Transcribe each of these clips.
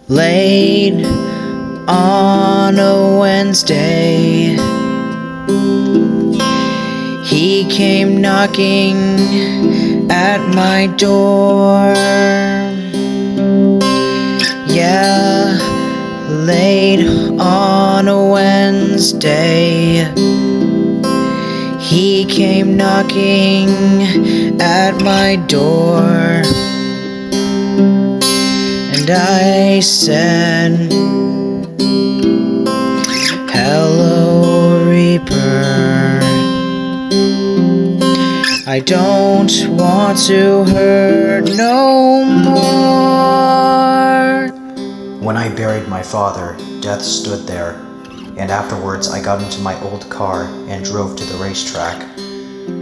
late on a Wednesday. He came knocking at my door. Yeah, late on a Wednesday. He came knocking at my door. And I said, "Hello, Reaper. I don't want to hurt no more." When I buried my father, death stood there, and afterwards I got into my old car and drove to the racetrack,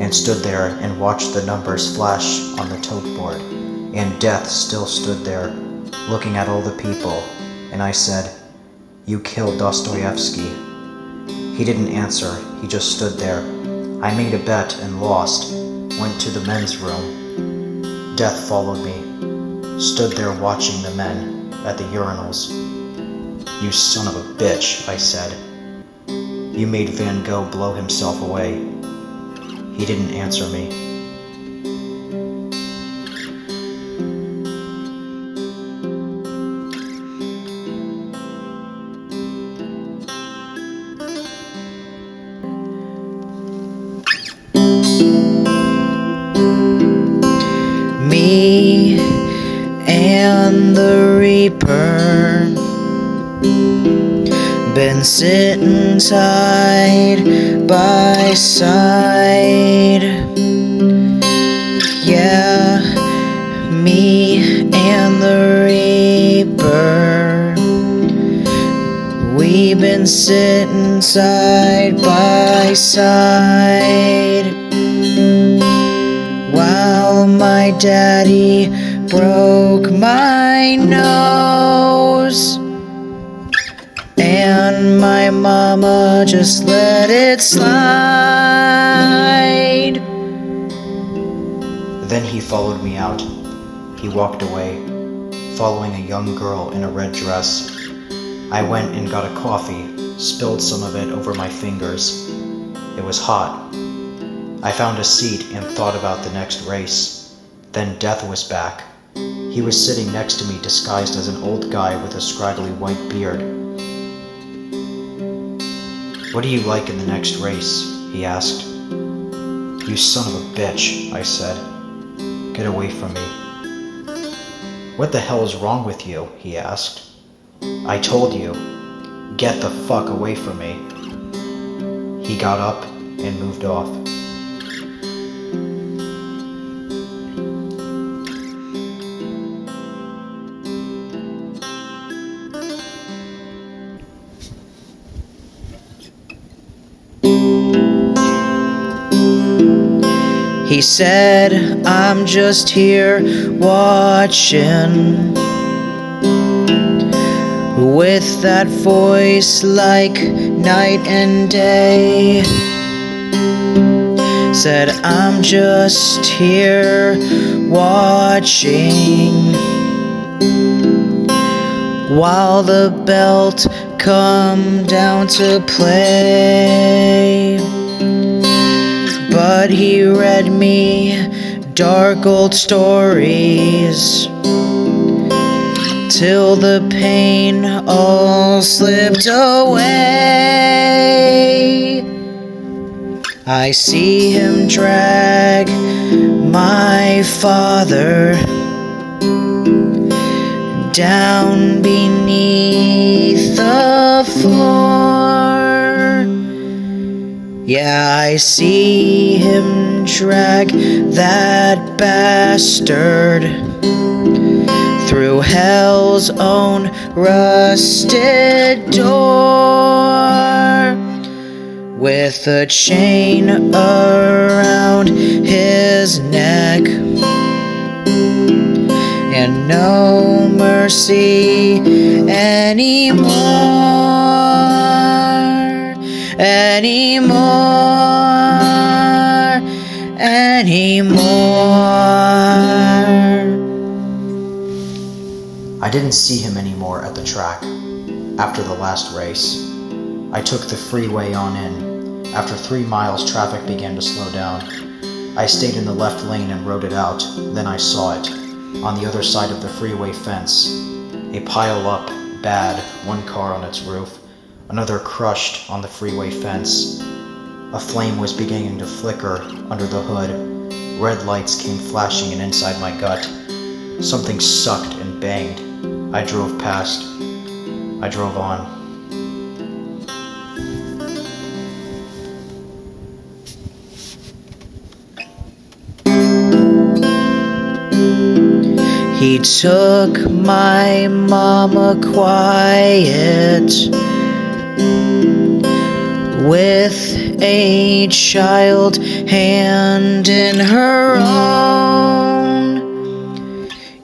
and stood there and watched the numbers flash on the tote board, and death still stood there, looking at all the people, and I said, "You killed Dostoevsky." He didn't answer, he just stood there. I made a bet and lost, went to the men's room. Death followed me, stood there watching the men at the urinals. "You son of a bitch," I said. "You made Van Gogh blow himself away." He didn't answer me. Me and the Reaper been sitting side by side. Yeah, me and the Reaper, we've been sitting side by side, while my daddy broke my nose, and my mama just let it slide. Then he followed me out. He walked away, following a young girl in a red dress. I went and got a coffee, spilled some of it over my fingers. It was hot. I found a seat and thought about the next race. Then death was back. He was sitting next to me disguised as an old guy with a scraggly white beard. "What do you like in the next race?" he asked. "You son of a bitch," I said. "Get away from me." "What the hell is wrong with you?" he asked. "I told you, get the fuck away from me." He got up and moved off. He said, "I'm just here watching," with that voice like night and day. Said, "I'm just here watching, while the belt come down to play." But he read me dark old stories till the pain all slipped away. I see him drag my father down beneath the floor. Yeah, I see him drag that bastard through hell's own rusted door, with a chain around his neck and no mercy anymore. didn't see him anymore at the track after the last race. I took the freeway on in. After 3 miles, traffic began to slow down. I stayed in the left lane and rode it out. Then I saw it. On the other side of the freeway fence, a pile-up, bad, 1 car on its roof, another crushed on the freeway fence. A flame was beginning to flicker under the hood. Red lights came flashing and inside my gut. Something sucked and banged. I drove past. I drove on. He took my mama quiet with a child hand in her own.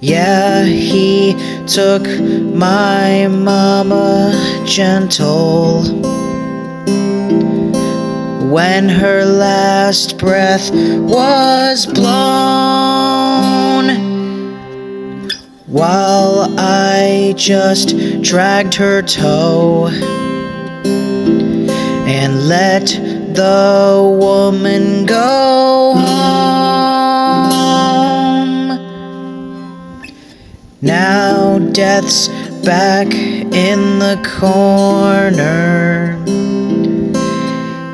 Yeah, he took my mama gentle when her last breath was blown, while I just dragged her toe and let the woman go home. Now death's back in the corner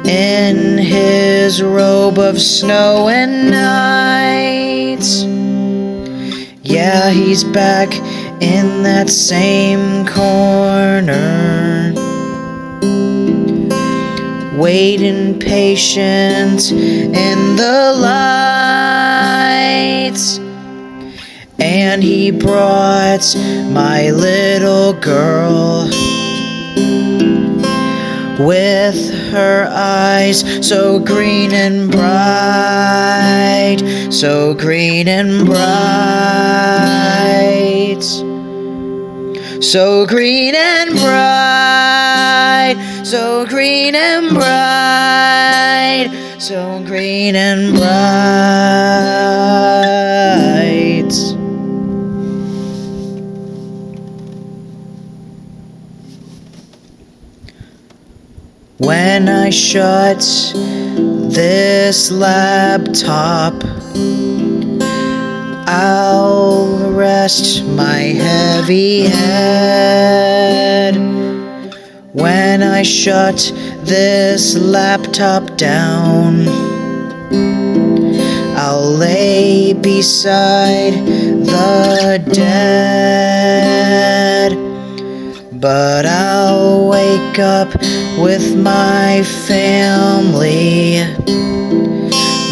in his robe of snow and night. Yeah, he's back in that same corner, waiting patient in the lights. And he brought my little girl with her eyes so green and bright, so green and bright, so green and bright, so green and bright, so green and bright. When I shut this laptop, I'll rest my heavy head. When I shut this laptop down, I'll lay beside the dead. But I'll wake up with my family,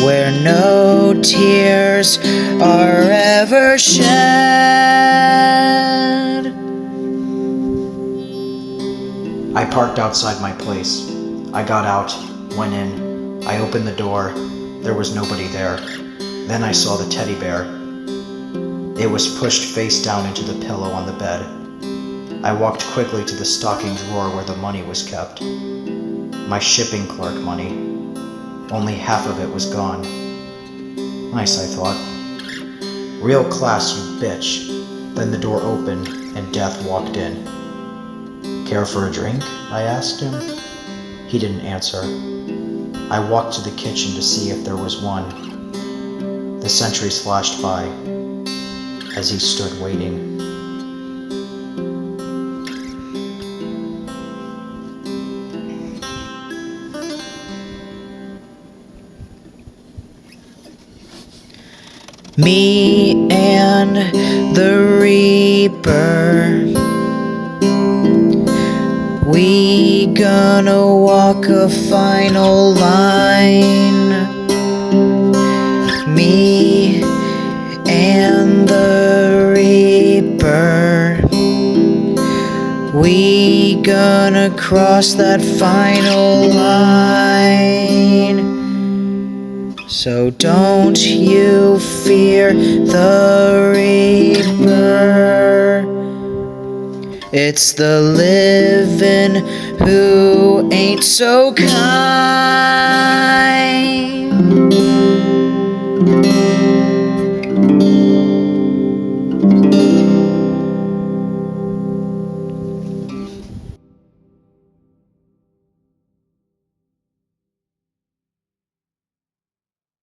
where no tears are ever shed. I parked outside my place. I got out, went in. I opened the door. There was nobody there. Then I saw the teddy bear. It was pushed face down into the pillow on the bed. I walked quickly to the stocking drawer where the money was kept. My shipping clerk money. Only half of it was gone. Nice, I thought. Real class, you bitch. Then the door opened and Death walked in. Care for a drink? I asked him. He didn't answer. I walked to the kitchen to see if there was one. The sentries flashed by as he stood waiting. Me and the Reaper, we gonna walk a final line. Me and the Reaper, we gonna cross that final line. So don't you fear the Reaper. It's the living who ain't so kind.